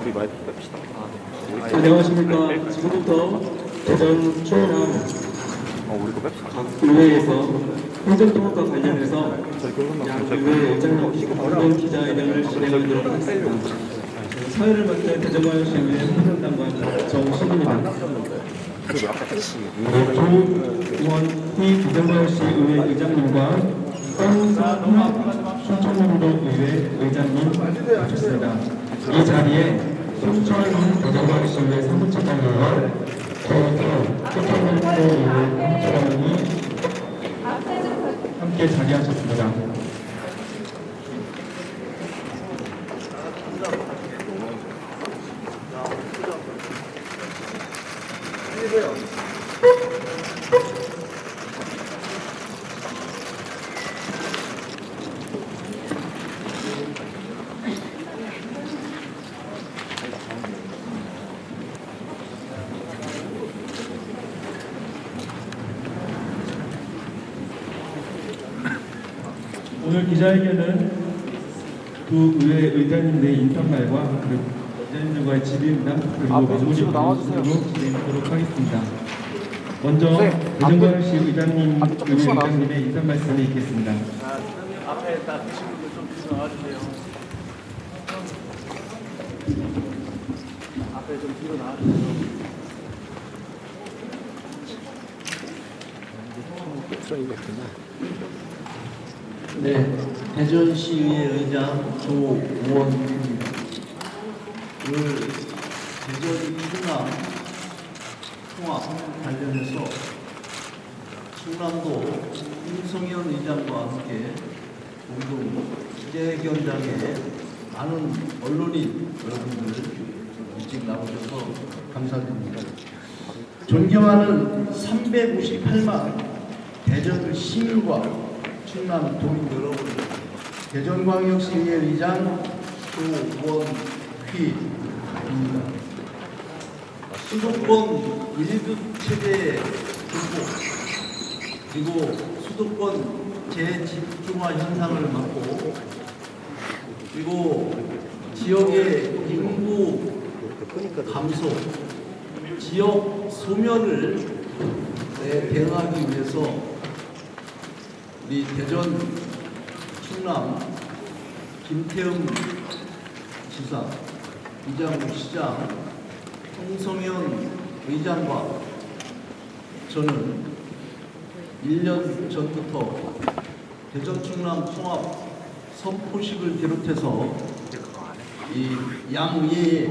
우리 마이크 뺍시다. 안녕하십니까. 지금부터 대전 충남 우리 거 뺍시다. 각 의회에서 행정통합과 관련해서 저희 교섭 양 의회 의장님께서 공동 기자회견을 진행하도록 하겠습니다. 사회를 맡은 대전광역시의회 행정담관 정신입니다. 조원희 대전광역시의회 의장님과 황상훈 순천남도의회 의장님 모셨습니다. 이 자리에 순천훈 대전광역시의회 사무처장님과 조원희 순천남도의회 사무처장님이 함께 자리하셨습니다. 오늘 기자회견은 두 의회 의장님의 인사말과 그리고 기자님들과의 질의응답 그리고 마무리 방송으로 진행하도록 하겠습니다. 먼저 대전광역시 의장님, 의회 의장님의 인사 말씀이 있겠습니다. 앞에 딱 친구들 좀 뒤로 나와주세요. 앞에 좀 뒤로 나와주세요. 네, 대전시의회 의장 조원희입니다. 오늘 대전 충남 통합 관련해서 충남도 윤석열 의장과 함께 공동 기자회견장에 많은 언론인 여러분들 일찍 나오셔서 감사드립니다. 존경하는 358만 대전 시민과 충남 도민 여러분, 대전광역시의회 의장 조원희입니다. 수도권 1급 체제의 극복, 그리고 수도권 재집중화 현상을 막고, 그리고 지역의 인구 감소, 지역 소멸을 대응하기 위해서 우리 대전 충남 김태흠 지사, 이장우 시장, 홍성현 의장과 저는 1년 전부터 대전 충남 통합 선포식을 비롯해서 이 양의회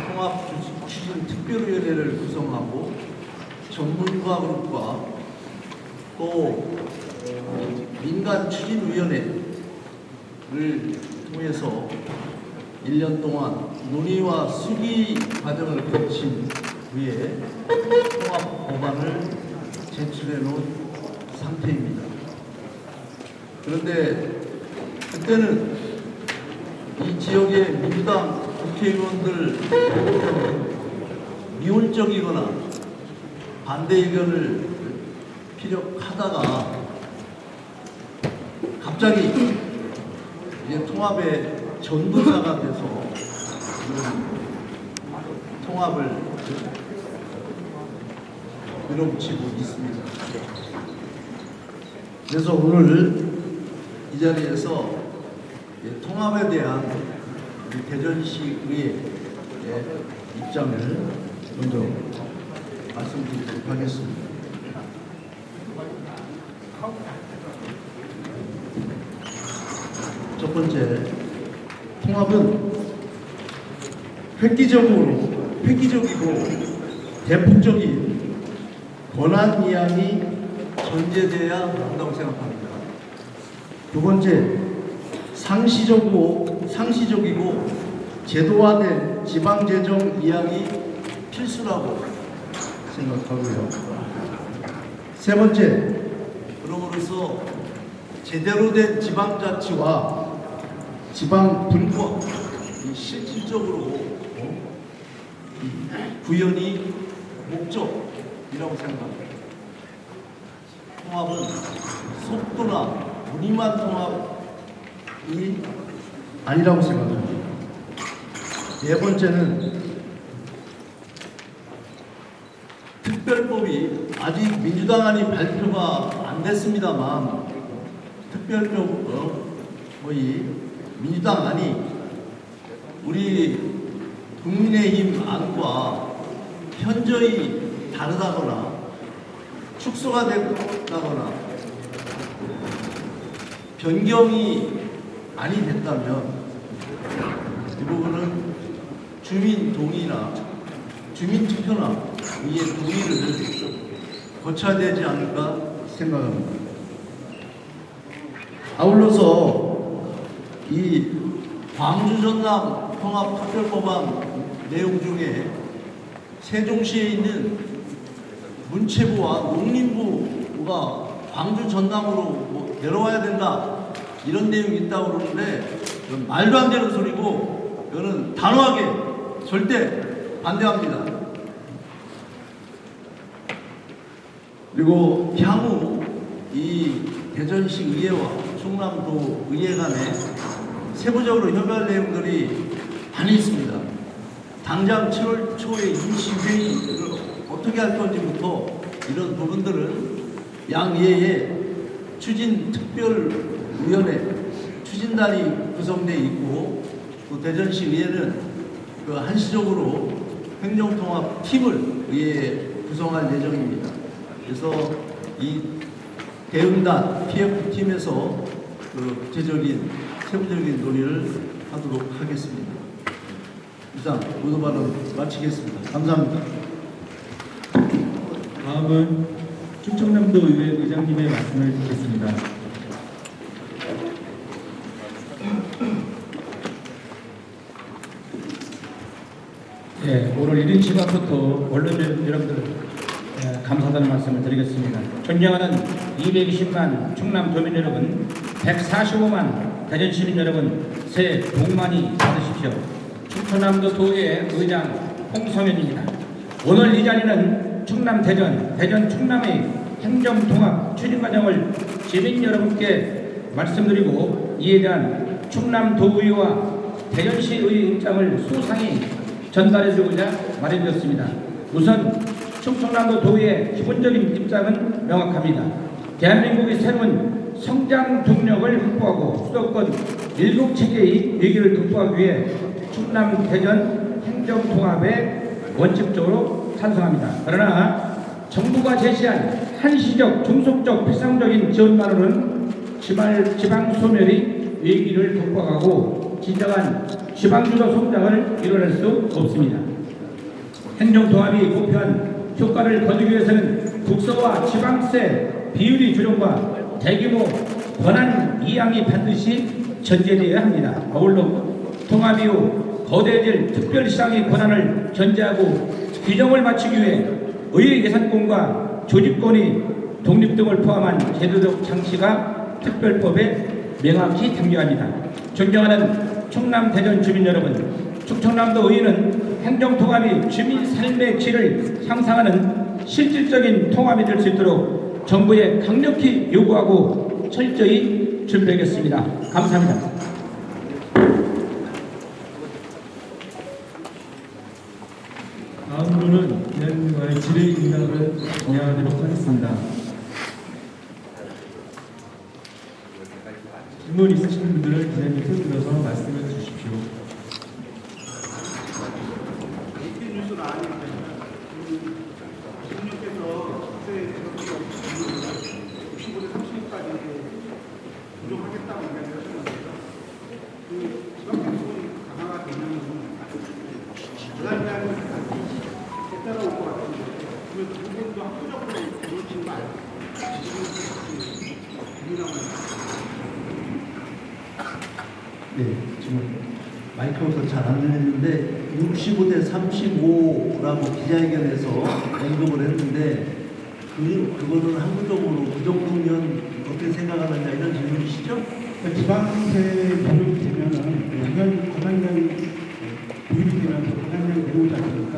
통합 추진 특별위원회를 구성하고 전문가 그룹과 또 민간 추진위원회를 통해서 1년 동안 논의와 수기 과정을 거친 후에 통합 법안을 제출해 놓은 상태입니다. 그런데 그때는 이 지역의 민주당 국회의원들 미온적이거나 반대 의견을 피력하다가 갑자기 이제 통합의 전도사가 돼서 통합을 밀어붙이고 있습니다. 그래서 오늘 이 자리에서 통합에 대한 우리 대전시의회 입장을 먼저 말씀드리도록 하겠습니다. 첫 번째, 통합은 획기적이고 대폭적인 권한 이양이 전제돼야 한다고 생각합니다. 두 번째, 상시적이고 제도화된 지방재정 이양이 필수라고 생각하고요. 세 번째, 그러므로서 제대로 된 지방자치와 지방분권 실질적으로 구현이 목적이라고 생각합니다. 통합은 속도나 무늬만 통합이 아니라고 생각합니다. 네 번째는 특별법이 아직 민주당안이 발표가 안 됐습니다만 특별법의 민주당안이 우리 국민의힘 안과 현저히 다르다거나 축소가 됐다거나 변경이 아니 됐다면 이 부분은 주민 동의나 주민 투표나 이의 동의를 거쳐야 되지 않을까 생각합니다. 아울러서 이 광주 전남 통합 특별법안 내용 중에 세종시에 있는 문체부와 농림부가 광주 전남으로 내려와야 된다 이런 내용이 있다고 그러는데 이건 말도 안 되는 소리고 이거는 단호하게 절대 반대합니다. 그리고 향후 이 대전시 의회와 충남도 의회 간에 세부적으로 협의할 내용들이 많이 있습니다. 당장 7월 초에 임시회의를 어떻게 할 건지부터 이런 부분들은 양의회에 추진특별위원회 추진단이 구성되어 있고 또 대전시 의회는 그 한시적으로 행정통합팀을 의회에 구성할 예정입니다. 그래서 이 대응단 PF팀에서 그 구체적인 세부적인 논의를 하도록 하겠습니다. 이상 모두 발언 마치겠습니다. 감사합니다. 다음은 충청남도 의회 의장님의 말씀을 듣겠습니다. 예, 오늘 1인 시간부터 언론 여러분들 감사하다는 말씀을 드리겠습니다. 존경하는 220만 충남 도민 여러분, 145만 대전 시민 여러분, 새해 복 많이 받으십시오. 충청남도 도의회 의장 홍성현입니다. 오늘 이 자리는 충남 대전 충남의 행정통합 추진 과정을 시민 여러분께 말씀드리고 이에 대한 충남도의회와 대전시의 입장을 소상히 전달해주고자 마련되었습니다. 우선 충청남도 도의회의 기본적인 입장은 명확합니다. 대한민국의 새로운 성장 동력을 확보하고 수도권 7체계의 위기를 극복하기 위해 충남 대전 행정통합에 원칙적으로 찬성합니다. 그러나 정부가 제시한 한시적 중속적 필상적인 지원만으로는 지방 소멸의 위기를 극복하고 진정한 지방주도 성장을 이뤄낼 수 없습니다. 행정통합이 목표한 효과를 거두기 위해서는 국서와 지방세 비율의 조정과 대규모 권한 이양이 반드시 전제되어야 합니다. 아울러 통합 이후 거대해질 특별시장의 권한을 견제하고 균형을 맞추기 위해 의회 예산권과 조직권의 독립 등을 포함한 제도적 장치가 특별법에 명확히 담겨합니다. 존경하는 충남 대전 주민 여러분, 충청남도 의회는 행정통합이 주민 삶의 질을 향상하는 실질적인 통합이 될 수 있도록 정부에 강력히 요구하고 철저히 준비하겠습니다. 감사합니다. 다음으로는 기자님과의 질의응답을 진행하도록 하겠습니다. 질문 있으신 분들은 기자님 손 들어서 말씀해 주십시오. 네, 지금 마이크로부터 잘 안 들리는데 65대 35라고 기자회견에서 언급을 했는데 그거는 항구적으로 그 정도면 어떻게 생각하느냐 이런 질문이시죠? 지방세 노력이 되면은 권한량이 도입이 되면서 권한량이 내려오지 않습니까?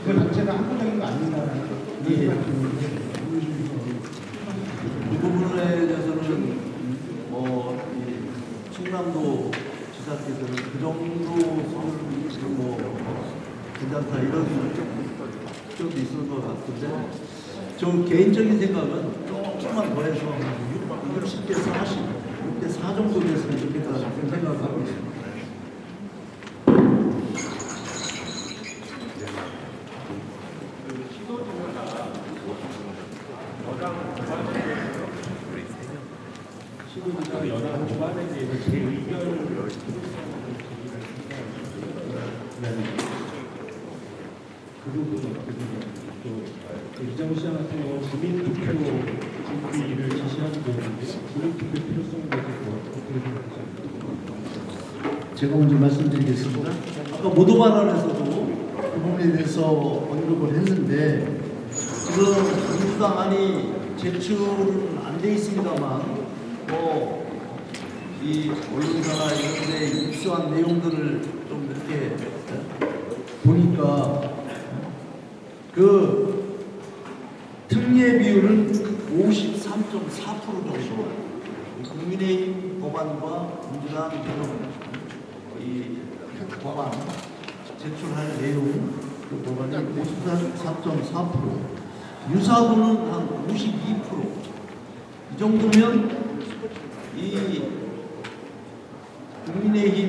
그 자체가 한국적인 거 아닌가라는 예. 이 부분에 대해서는 이 충남도 지사께서는 그 정도 선을 뭐 괜찮다 이런 좀 있을 것 같은데 저 개인적인 생각은 조금만 더 해서 60대 40, 6대 4 정도 됐으면 좋겠다 그런 생각을 하고 있습니다. 시도지가 연합 법안에 대해서 제 의견을 그 부분은 또 이장우 시장 같은 경우 주민투표 준비를 지시하는 부분인데 주민투표 필요성에 대해서 어떻게 생각하십니까? 제가 먼저 말씀드리겠습니다. 아까 모두 발언에서도 그 부분에 대해서 언급을 했는데 지금 민주당 안이 제출은 안 돼 있습니다만 이 언론사나 이런 데 입수한 내용들을 좀 이렇게 보니까 그 특례 비율은 53.4% 정도 국민의힘 법안과 민주당 이 법안 제출할 내용 그 법안이 54.4% 유사도는 한 52%. 이 정도면 이 국민의힘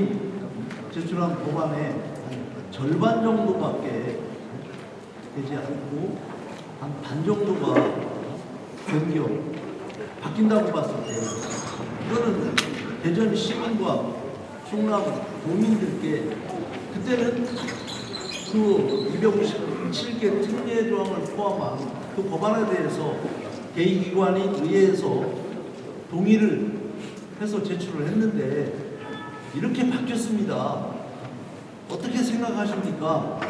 제출한 법안의 절반 정도밖에 되지 않고 한 반 정도가 변경 바뀐다고 봤을 때 이거는 대전 시민과 충남 도민들께 그때는 그 257개 특례 조항을 포함한 그 법안에 대해서 개의기관이 의회에서 동의를 해서 제출을 했는데 이렇게 바뀌었습니다. 어떻게 생각하십니까?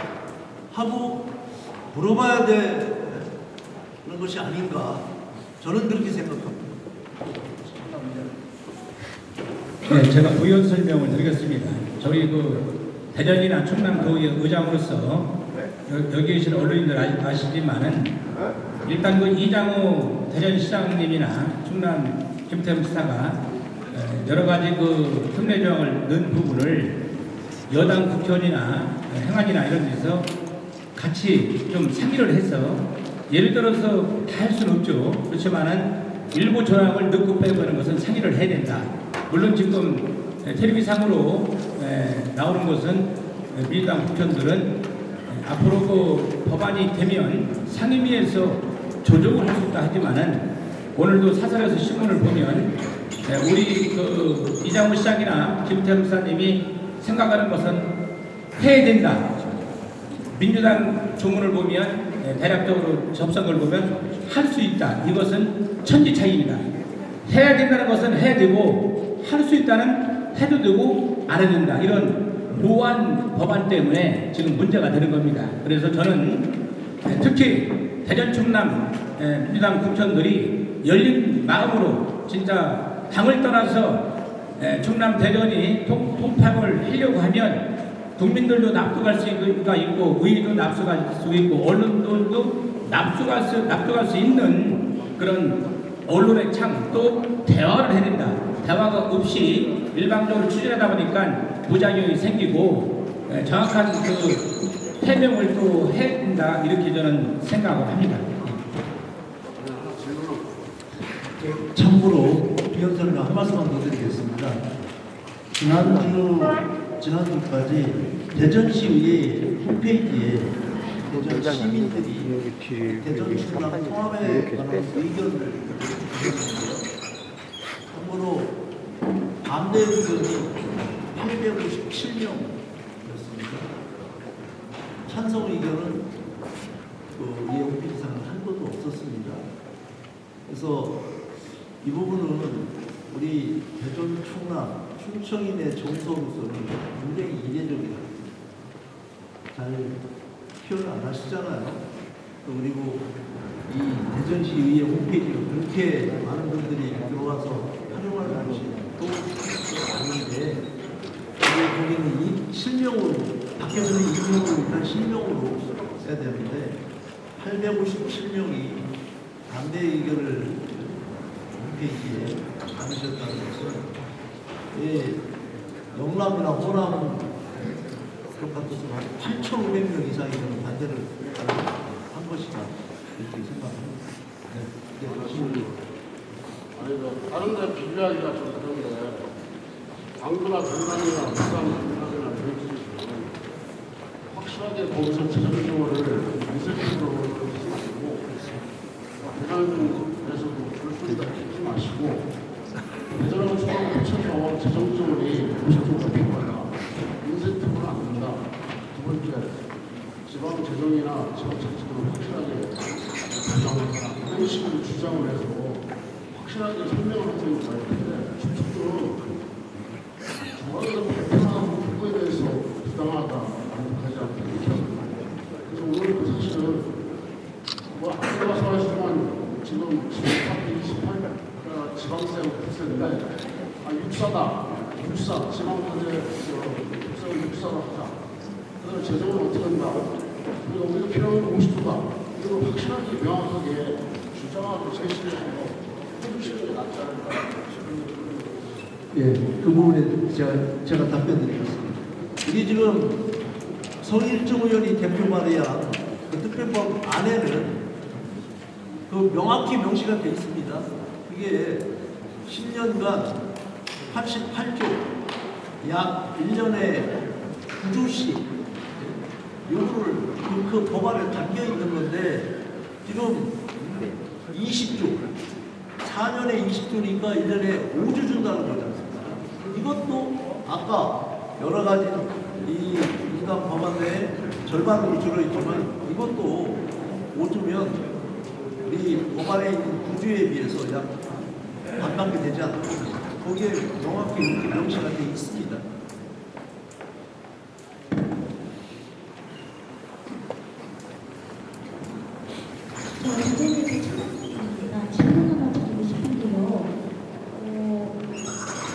하고 물어봐야 되는 것이 아닌가 저는 그렇게 생각합니다. 네, 제가 부연 설명을 드리겠습니다. 저희 그 대전이나 충남도의 의장으로서 여기 계신 언론인들 아시지만은 일단 그 이장우 대전시장님이나 충남 김태흠 지사가 여러 가지 그 특례 조항을 넣은 부분을 여당 국회의원이나 행안이나 이런 데서 같이 좀 상의를 해서 예를 들어서 다 할 수는 없죠. 그렇지만은 일부 조항을 넣고 빼고 하는 것은 상의를 해야 된다. 물론 지금 텔레비상으로 나오는 것은 민주당 국회의원들은 앞으로 그 법안이 되면 상임위에서 조정을 할 수 있다 하지만은 오늘도 사설에서 신문을 보면 우리 그 이장우 시장이나 김태흠 지사님이 생각하는 것은 해야 된다. 민주당 조문을 보면 대략적으로 접속을 보면 할 수 있다. 이것은 천지차이입니다. 해야 된다는 것은 해야 되고 할 수 있다는 해도 되고 안 해도 된다. 이런 모호한 법안 때문에 지금 문제가 되는 겁니다. 그래서 저는 특히 대전 충남 민주당 국회의원들이 열린 마음으로 진짜 당을 떠나서 충남 대전이 통합을 하려고 하면 국민들도 납득할 수가 있고 의회도 납득할 수 있고 언론들도 납득할 수 있는 그런 언론의 창 또 대화를 해야 된다. 대화가 없이 일방적으로 추진하다 보니까 부작용이 생기고 정확한 그 해명을 또 해야 된다 이렇게 저는 생각을 합니다. 참고로 비연설을 한 말씀만 더 드리겠습니다. 지난주까지 대전시의회 홈페이지에 대전 시민들이 대전 충남 통합에 관한 의견을 제출했는데요. 참고로 반대 의견이 857명이었습니다. 찬성 의견은 이 홈페이지상은 한 번도 없었습니다. 그래서 이 부분은 우리 대전 충남 충청인의 정서로서는 굉장히 이례적이다. 잘 표현을 안 하시잖아요. 그리고 이 대전시의회 홈페이지가 그렇게 많은 분들이 들어와서 활용하는 것이 또 아닌데 거기는 실명으로 밖에서는 익명으로 일단 실명으로 해야 되는데 857명이 반대 의견을 홈페이지에 담으셨다는 것은, 1. 1 영남이나 호남 그런 같아서 한 8,500명 이상이 저는 반대를 한 것이다 이렇게 생각합니다. 네. 아니, 다른 데 비교하기가 좀 그런데, 광주나 전남이나 부산, 전남이나 이런 지역은 확실하게 거기서 재정적으로 인센티브로 쓰시고, 대전에서도 줄수 있다 듣지 마시고, 대전하고 중앙 합쳐서 재정적으로 50조가 필요하다. 인센티브는 안 된다. 두 번째, 지방 재정이나 지방 정책으로 확실하게 결정한다. 이런 식으로 주장을 해서 확실하게 설명을 하는 게 많이 텐데, 실질적으로 중앙에서 발표하고 그거에 대해서 부당하다, 만족하지 않다 이렇게 합니다. 그래서 오늘 사실은 뭐 앞에 가서 하시지만 지금 28 지방세 국세인데 육사다, 육사 지방세 국세는 육사로 하자. 그다음에 재정은 어떻게 한다. 그리고 우리가 필요한 건 50조다. 이거 확실하게 명확하게 주장하고 제시해서 해주시는 게 낫지 않을까. 예, 그 부분에 제가 답변 드리겠습니다. 이게 지금 성일정 의원이 대표 발의한 그 특별법 안에는 그 명확히 명시가 되어 있습니다. 그게 10년간 88조, 약 1년에 9조씩 요구를 그 법안에 담겨 있는 건데 지금 20조, 4년에 20조니까 1년에 5조 준다는 거지 않습니까? 이것도 아까 여러 가지 이 민간 법안 내에 절반으로 줄어있지만 이것도 5조면 우리 법안에 있는 9조에 비해서 약 반밖에 되지 않고 거기에 명확히 이렇게 명시가 되어 있습니다. 제가 질문 하나 드리고 싶은데요.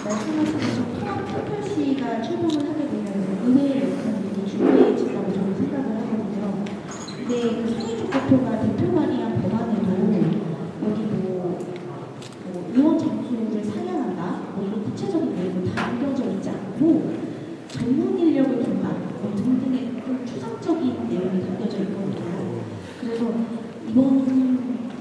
말씀하신 통합특별시가 출범을 하게 되면 의회의 역할이 중요해진다고 저는 생각을 하거든요. 근데 그 성인족 대표가 대표 발의한 법안에도 여기 의원 장수를 상향한다, 이런 구체적인 내용은 다 안겨져 있지 않고 전문 인력을 둔다 등등의 좀 추상적인 내용이 담겨져 있거든요. 그래서 이번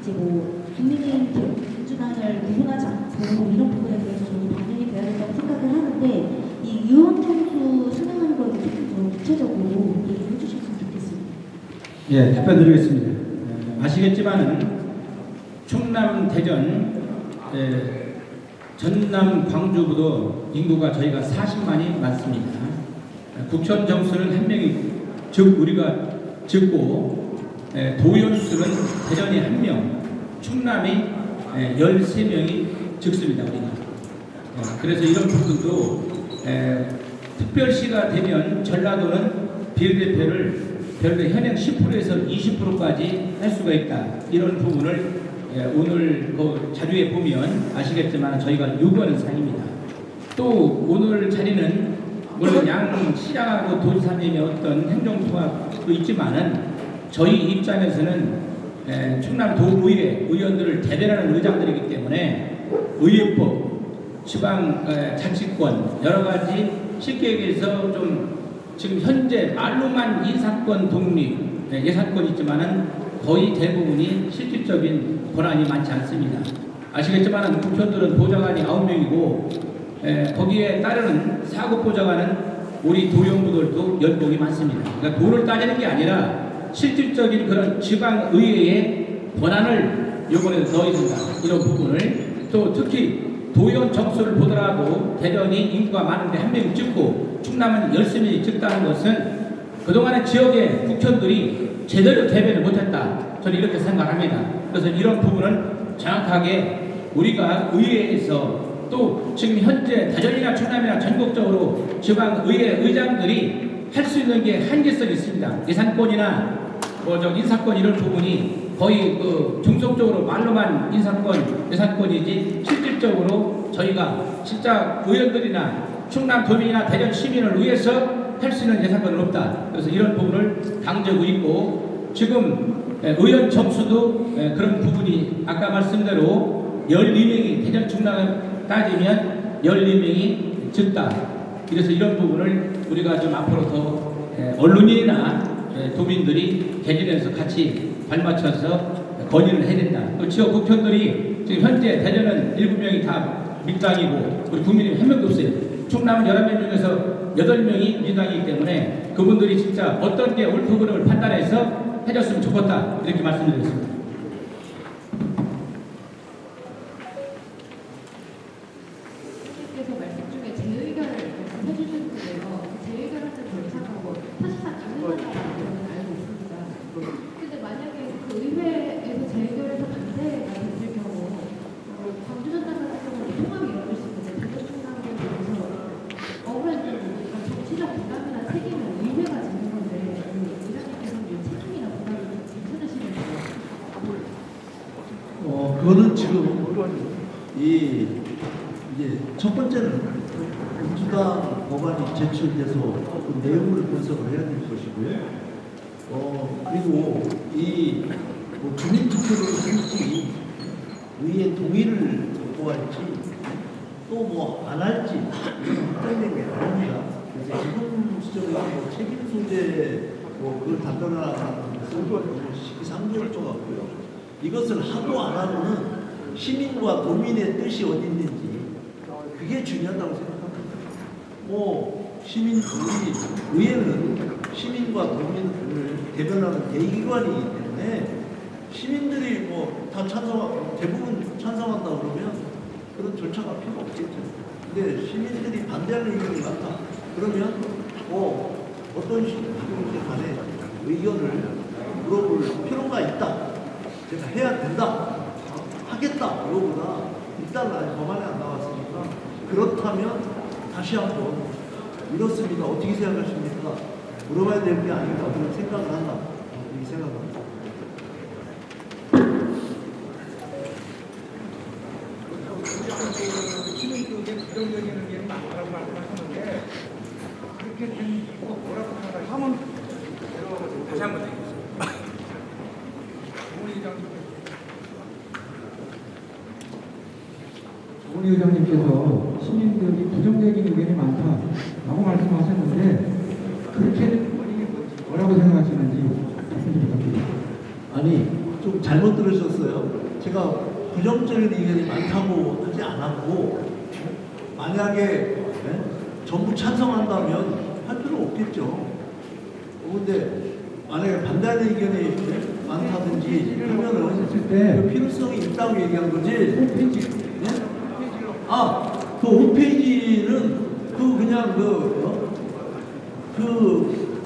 이제 국민의힘 민주당을 구분하지 않고 이런 부분에 대해서 저는 반영이 돼야 된다고 생각을 하는데 이 의원 정수 수행하는 거에 대해서 좀 구체적으로 얘기해 주셨으면 좋겠습니다. 예, 답변드리겠습니다. 아시겠지만은 충남, 대전, 전남, 광주부도 인구가 저희가 40만이 많습니다. 국천 정수는 한 명이 즉 우리가 적고 도의원 수는 대전이 1명, 충남이 13명이 적습니다. 우리가. 그래서 이런 부분도 특별시가 되면 전라도는 비례대표를 별도 현행 10%에서 20%까지 할 수가 있다. 이런 부분을 오늘 그 자료에 보면 아시겠지만 저희가 요구하는 사항입니다. 또 오늘 자리는 물론 양시장하고 도지사님의 어떤 행정통합도 있지만은 저희 입장에서는 충남도의회 의원들을 대변하는 의장들이기 때문에 의회법, 지방자치권 여러 가지 쉽게 얘기해서 좀 지금 현재 말로만 인사권 독립 예산권이 있지만은 거의 대부분이 실질적인 권한이 많지 않습니다. 아시겠지만 국회의원들은 보좌관이 9명이고 거기에 따르는 사급 보좌관은 우리 도의원부들도 연봉이 많습니다. 그러니까 돈을 따지는 게 아니라 실질적인 그런 지방의회의 권한을 이번에 넣어야 된다. 이런 부분을 또 특히 도의원 정수를 보더라도 대전이 인구가 많은데 1명이 적고 충남은 10명이 적다는 것은 그동안의 지역의 국회의원들이 제대로 대변을 못했다. 저는 이렇게 생각합니다. 그래서 이런 부분은 정확하게 우리가 의회에서 또 지금 현재 대전이나 충남이나 전국적으로 지방의회 의장들이 할 수 있는 게 한계성이 있습니다. 예산권이나 인사권 이런 부분이 거의 그 중성적으로 말로만 인사권, 예산권이지 실질적으로 저희가 진짜 의원들이나 충남 도민이나 대전 시민을 위해서 할 수 있는 예산권은 없다. 그래서 이런 부분을 강조하고 있고 지금 의원 정수도 그런 부분이 아까 말씀대로 12명이 대전 충남을 따지면 12명이 적다. 그래서 이런 부분을 우리가 좀 앞으로 더 언론인이나 도민들이 개진해서 같이 발맞춰서 건의를 해야 된다. 또 지역 국회의원들이 지금 현재 대전은 7명이 다 민주당이고 우리 국민이 한 명도 없어요. 충남은 11명 중에서 8명이 민주당이기 때문에 그분들이 진짜 어떤 게 옳고 그름을 판단해서 해줬으면 좋겠다 이렇게 말씀드리겠습니다. 선생님께서 말씀 중에 제 의견을 말씀해 주셨는데요. 제 의견을 절차하고 사실상 가능하다는 알고 있습니다. 근데 만약에 그 의회에서 제 의견에서 반대가 됐을 경우 광주전당 같은 경우는 통합이 이루어질 수 있는데 대전 충남에 대해서 억울한 점은 그러니까 정치적 부담이나 책임은 의회가 지는 건데 의장님께서는 이 책임이나 부담이 괜찮으시는지요? 그거는 지금 이제 첫 번째는 민주당 법안이 제출돼서 그 내용을 분석을 해야 될 것이고요. 그리고 뭐 주민투표를 할지 의회 동의를 받고 할지 또 뭐 안 할지 이건 확정된 게 아닙니다. 그래서 지금 시점에 뭐 책임 소재 그걸 답변하는 것은 시기상조할 것 같고요. 이것을 하고 안 하고는 시민과 도민의 뜻이 어디 있는지 그게 중요하다고 생각합니다. 우리 의회는 시민과 도민을 대변하는 대의기관이기 때문에 시민들이 뭐 다 대부분 찬성한다 그러면 그런 절차가 필요 없겠죠. 근데 시민들이 반대하는 의견이 많다. 그러면 어떤 식으로 간에 의견을 물어볼 필요가 있다. 제가 해야 된다. 하겠다. 이거보다 일단 아직 법안에 안 나왔으니까 그렇다면 다시 한번 이렇습니다. 어떻게 생각하십니까? 물어봐야 될 게 아닌가 그런 생각을 한다. 이렇게 생각합니다. 시민 쪽에 부정적인 의견이 많다고 말씀하셨는데 그렇게 된 이유가 뭐라고 생각하시면 다시 한번 드리겠습니다. 정훈이 의장님께서 시민들이 부정적인 의견이 많다라고 말씀하셨는데 그렇게 된 원인이 뭐라고 생각하시는지 말씀 좀 부탁드립니다. 아니 좀 잘못 들으셨어요. 제가 부정적인 의견이 많다고 하지 않았고 만약에 전부 찬성한다면 할 필요 없겠죠. 그런데 만약에 반대하는 의견이 많다든지 하면은 그 필요성이 있다고 얘기한 거지. 그 홈페이지는 그냥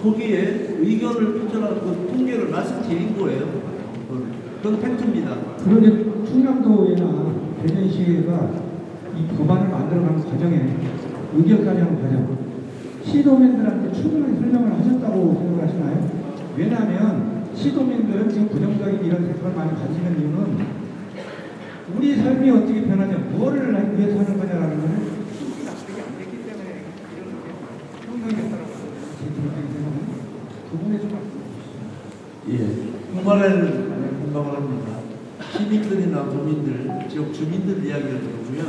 거기에 의견을 표절한 그 통계를 말씀드린 거예요. 그건 팩트입니다. 그런데 충남도의회나 대전시의회가 이 법안을 만들어가는 과정에 의결까지 하는 과정 시도민들한테 충분히 설명을 하셨다고 생각하시나요? 왜냐하면 시도민들은 지금 부정적인 이런 생각을 많이 가지는 이유는 우리 삶이 어떻게 변하냐, 무엇을 위해서 하는 거냐라는 것을 충분히 납득이 안 됐기 때문에 이런 평등했다라고 제 개인적인 생각은 그 부분에 좀 그 말에는 공감을 합니다. 시민들이나 도민들, 지역 주민들 이야기를 들어보면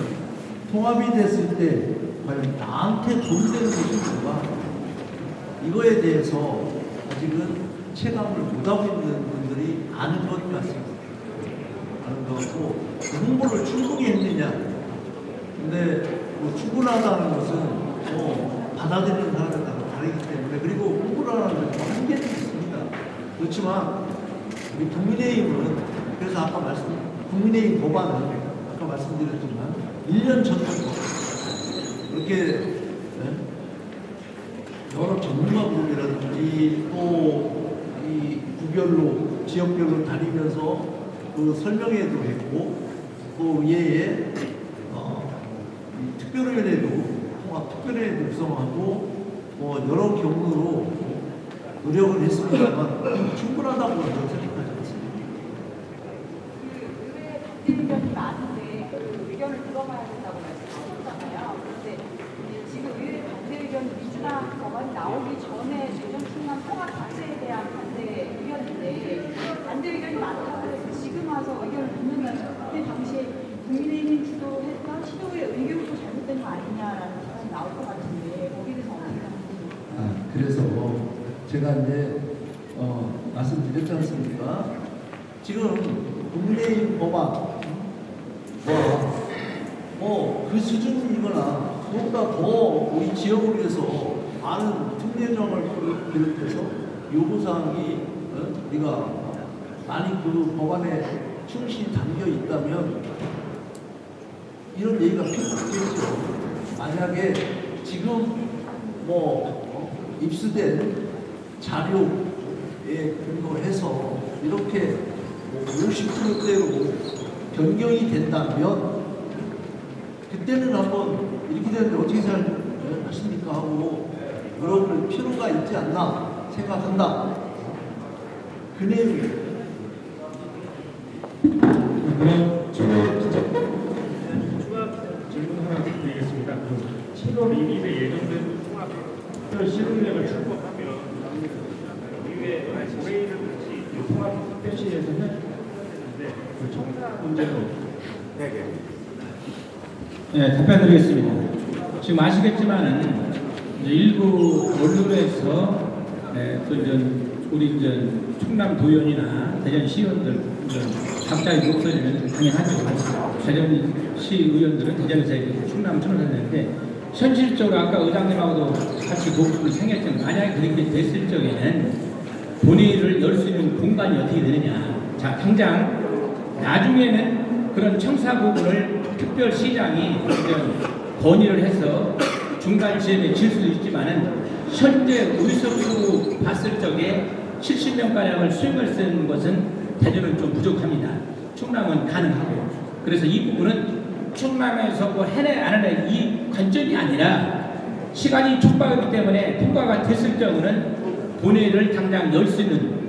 통합이 됐을 때 과연 나한테 도움되는 것이 뭐가 이거에 대해서 아직은 체감을 못하고 있는 분들이 아는 것 같습니다. 아는 것 같고 홍보를 충분히 했느냐. 근데 충분하다는 것은 받아들이는 사람에 따라 다르기 때문에 그리고 홍보를 하는 것은 한계는 있습니다. 그렇지만 우리 국민의힘은 그래서 아까 국민의힘 법안은 아까 말씀드렸지만 1년 전부터 그렇게 여러 전문가 그룹이라든지 또 이 구별로 지역별로 다니면서 그 설명회도 했고 또 위에 특별위원회도 통합특별위원회도 구성하고 여러 경우로 노력을 했습니다만 충분하다고 저는 생각하지 않습니다. 그 의견이 많은데 그 의견을 들어봐야 된다고 말씀하셨잖아요. 그런데 지금 의회 반대 의견 민주당 법안이 나오기 전에 대전 충남 통합 자체에 대한 반대 의견인데 반대 의견이 많다고 해서 지금 와서 의견을 묻는다면 그때 당시에 국민의힘이 주도했던 시도의 의견도 잘못된 거 아니냐라는 비판이 나올 것 같은데 거기에 그래서 제가 이제 말씀드렸지 않습니까? 지금 국민의힘 법안 그 수준이거나 그보다 더 우리 지역을 위해서 많은 특례정을 비롯해서 요구사항이 우리가 많이 그 법안에 충실히 담겨 있다면 이런 얘기가 필요 없겠죠. 만약에 지금 입수된 자료에 근거해서 이렇게 50%대로 변경이 된다면 그때는 한번 이렇게 되는데 어떻게 생각하십니까 하고 물어볼 필요가 있지 않나 생각한다. 그 내용이에요. 그럼 추가 질문 하나 드리겠습니다. 7월 1일에 예정된 통합 특별 시의회를 출범하면 의회 올해일을 같이 통합 특별시에서 했는데 그 청사 문제는 네, 답변드리겠습니다. 지금 아시겠지만은 이제 일부 언론에서 또 이제 우리 이제 충남 도연이나 대전 시의원들 각자의 목소리는 당연하죠. 대전 시의원들은 대전에서 충남 청사했는데 현실적으로 아까 의장님하고도 같이 목소리를 생겼지만 만약에 그렇게 됐을 적에는 본회의를 열 수 있는 공간이 어떻게 되느냐. 자, 당장 나중에는 그런 청사 부분을 특별시장이 건의를 해서 중간 지점에 질 수도 있지만은 현재 의석수로 봤을 적에 70명가량을 수용할 수 있는 것은 대전은 좀 부족합니다. 충남은 가능하고. 그래서 이 부분은 충남에서 뭐 해내 안 해내 이 관점이 아니라 시간이 촉박하기 때문에 통과가 됐을 경우는 본회의를 당장 열 수 있는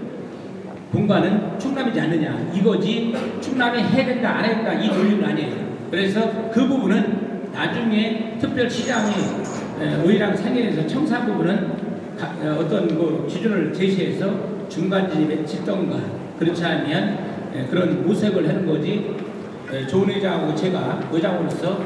공간은 충남이지 않느냐 이거지. 충남이 해야 된다 안 해야 된다 이 논리는 아니에요. 그래서 그 부분은 나중에 특별시장이 의회랑 상의해서 청사 부분은 어떤 그 기준을 제시해서 중간 지점에 짓던가 그렇지 않으면 그런 모색을 하는 거지. 조은 의장하고 제가 의장으로서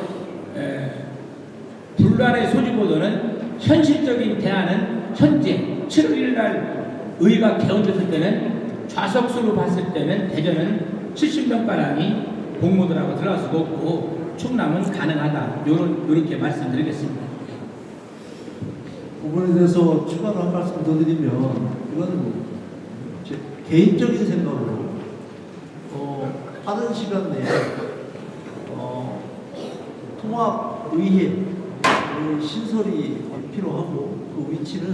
분란의 소지보다는 현실적인 대안은 현재 7월 1일 날 의회가 개원됐을 때는 좌석수로 봤을 때는 대전은 70명가량이 공무들하고 들어갈 수가 없고 충남은 가능하다. 요렇게 말씀드리겠습니다. 부분에 대해서 추가로 한 말씀 더 드리면 이건 제 개인적인 생각으로 빠른 시간 내에 통합의회 신설이 필요하고 그 위치는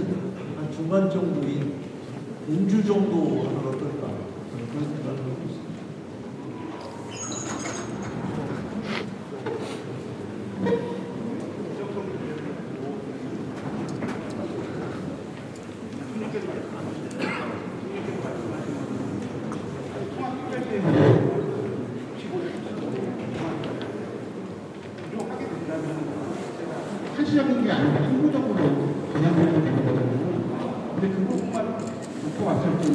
한 중간 정도인 운주 정도 하면 어떨까 그런 생각을 하고 있습니다. 한시적인 게 아니라 항구적으로 그냥 되는 거거든요. 근데 그 부분만 놓고 왔을 때는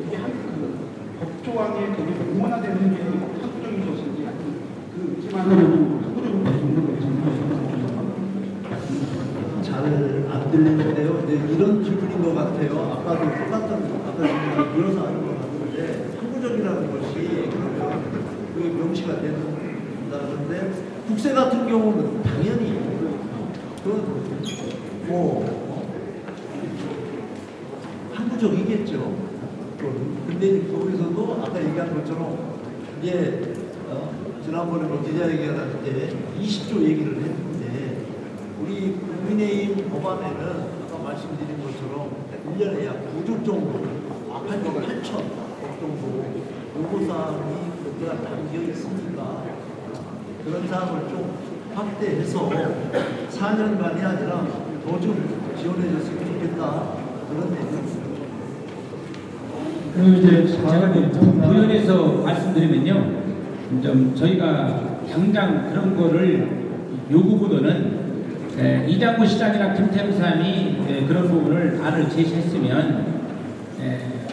이게 법조항에 거기서 응원화되는 게 항구적인 것인지 그 의지만으로도 항구적으로 될 수 있는 것인지 잘 안 들리는데요. 네, 이런 기분인 것 같아요. 아까도 똑같은 아까 질문을 이어서 하는 것 같은데 항구적이라는 것이 그러면 그게 명시가 된다는데 국세 같은 경우는 당연히 항구적이겠죠. 근데 거기서도 아까 얘기한 것처럼 이제 지난번에 기자회견 할 때 20조 얘기를 했는데 우리 국민의힘 법안에는 아까 말씀드린 것처럼 1년에 약 9조 정도, 8천 정도 요구사항이 그때가 담겨 있으니까 그런 사항을 좀 확대해서 4년간이 아니라 더 좀 지원해줬으면 좋겠다 그런 얘기입니다. 그리고 이제 제가 부연해서 말씀드리면요, 좀 저희가 당장 그런 거를 요구보다는 이장구 시장이나 김태우 사람이 그런 부분을 안을 제시했으면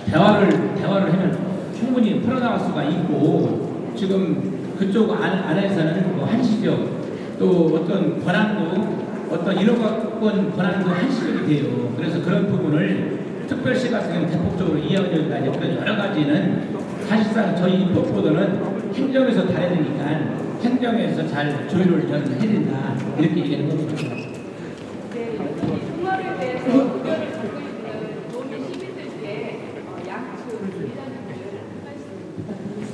대화를 하면 충분히 풀어나갈 수가 있고 지금 그쪽 안에서는 뭐 한시적 또 어떤 권한도 어떤 이런 것 수도권 권한도 한시적이 돼요. 그래서 그런 부분을 특별시 같은 경우는 대폭적으로 이어져야 되는 그런 여러 가지는 사실상 저희 입법보다는 행정에서 다 해야 되니까 행정에서 잘 조율을 저는 해야 된다 이렇게 얘기하는 겁니다. 네, 이 통화에 대해서 의견을 갖고 있는 도민 시민들께 양측 의견님들 말씀 부탁드립니다.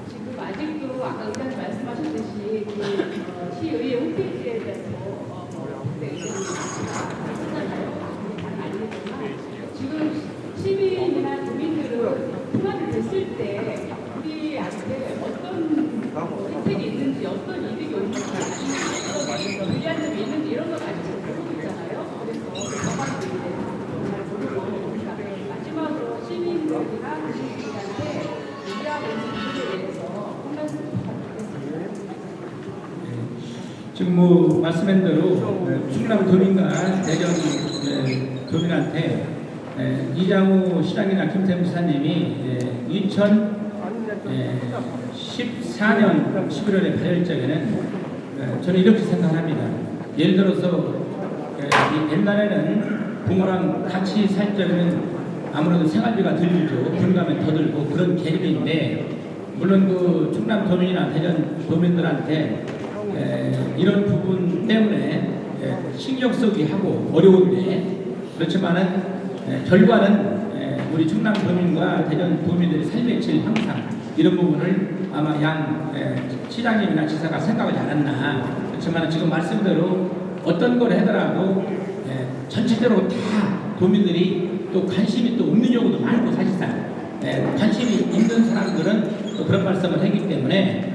지금 아직도 아까 의장님 말씀하셨듯이 그 시의회 홈페이지에 대해서 하잖아요. 잘 알겠지만 지금 시민이나 도민들은 통화를 됐을 때 우리한테 어떤 혜택이 있는지 어떤 이득이 오는지 어떤 불리한 점이 있는지 이런 걸 아직 잘 모르고 있잖아요. 그래서 법안들에 대해서 잘 모르고 그러니까 마지막으로 시민들이나 도민들한테 우리하고 있는 부분에 대해서 한 말씀 부탁드리겠습니다. 지금 뭐 말씀한 대로 충남 도민과 대전 도민한테 이장우 시장이나 김태무 시사님이 2014년 11월에 발효할 적에는 저는 이렇게 생각합니다. 예를 들어서 옛날에는 부모랑 같이 살 적에는 아무래도 생활비가 덜 들죠. 분가면 더 들고 그런 개념인데 물론 그 충남 도민이나 대전 도민들한테 이런 부분 때문에 신경 쓰기 하고 어려운데 그렇지만은 결과는 우리 충남 도민과 대전 도민들의 삶의 질 향상 이런 부분을 아마 양 시장님이나 지사가 생각하지 않았나. 그렇지만 지금 말씀대로 어떤 걸 하더라도 전체적으로 다 도민들이 또 관심이 또 없는 경우도 많고 사실상 관심이 있는 사람들은 또 그런 말씀을 했기 때문에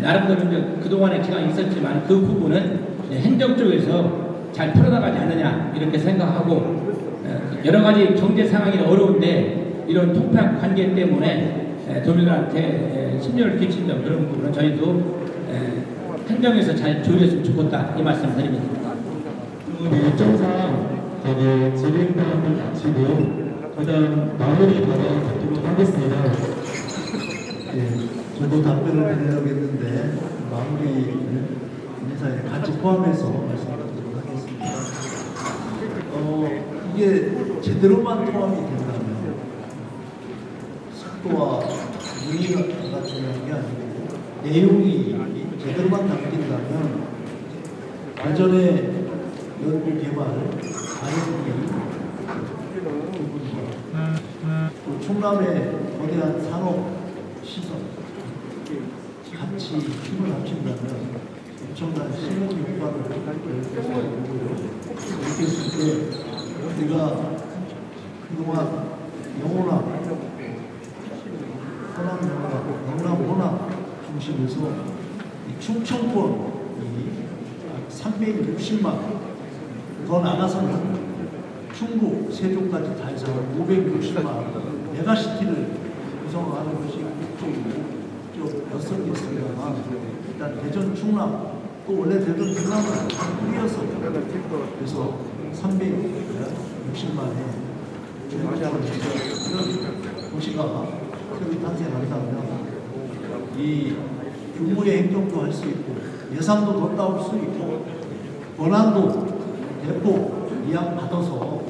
나름대로 이제 그동안의 기간이 있었지만 그 부분은 행정 쪽에서 잘 풀어나가지 않느냐 이렇게 생각하고 여러 가지 경제 상황이 어려운데 이런 통폐합 관계 때문에 도민들한테 심려를 끼친 점 그런 부분은 저희도 행정에서 잘 조율했으면 좋겠다 이 말씀을 드립니다. 일정상 저기 질의응답을 마치고 그다음 마무리 받아듣도록 하겠습니다. 예, 저도 답변을 드리려고 했는데 마무리 인사에 같이 포함해서 말씀드리도록 하겠습니다. 이게 제대로만 포함이 된다면 속도와 문의가 중요한 게 아니고 내용이 제대로만 담긴다면 예전에 연구 개발, R&D 또 충남의 거대한 산업 시설 같이 힘을 합친다면 엄청난 시너지 효과를 보고요. 이렇게 했을 때 우리가 그동안 영호남, 호남 중심에서 이 충청권이 360만 더 나가서는 충북, 세종까지 다 해서 560만 메가시티를 구성하는 것이 국적이고 몇 석이 있습니다만 일단 대전, 충남 또 원래 대전, 충남은 꾸려서 그래서 360만의 이런 도시가 새로 탄생한다면 이 규모의 행정도 할 수 있고 예산도 더 따올 수 있고 권한도 대폭 이양받아서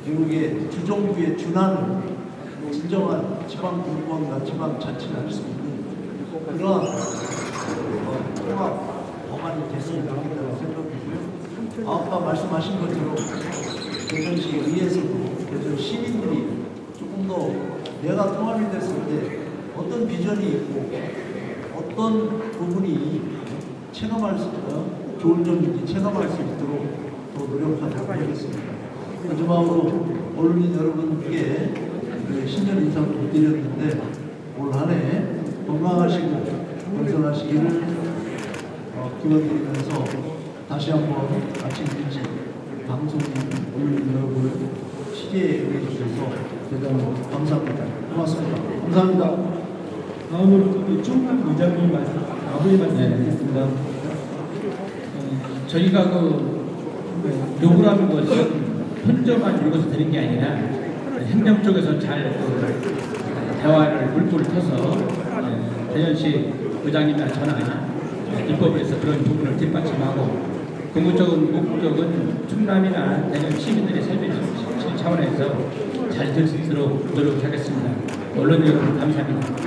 미국의 주정부의 준하는 진정한 지방분권과 지방자치를 할 수 있는 그러한 통합 법안이 됐으면 좋겠다는 생각이고요. 아까 말씀하신 것처럼 대전시 의회에서도 대전 시민들이 조금 더 내가 통합이 됐을 때 어떤 비전이 있고 어떤 부분이 체감할 수 있고 좋은 점인지 체감할 수 있도록 더 노력하도록 하겠습니다. 마지막으로 언론인 여러분께 신년 인사를 못 드렸는데 올 한 해 건강하시고 건강하시기를 기원드리면서 다시 한번 아침 일찍 방송인 언론인 여러분을 시계에 응해주셔서 대단히 감사합니다. 고맙습니다. 감사합니다. 다음으로 충남 의장님 마무리 말씀 드리겠습니다. 저희가 요구를 하는 것은 혼자만 읽어서 되는 게 아니라 행정 쪽에서 잘 대화를 물꼬를 터서 대전시 의장님이나 저나 입법에서 그런 부분을 뒷받침하고 궁극적인 목적은 충남이나 대전 시민들의 삶의 질 차원에서 잘 될 수 있도록 노력하겠습니다. 언론 여러분 감사합니다.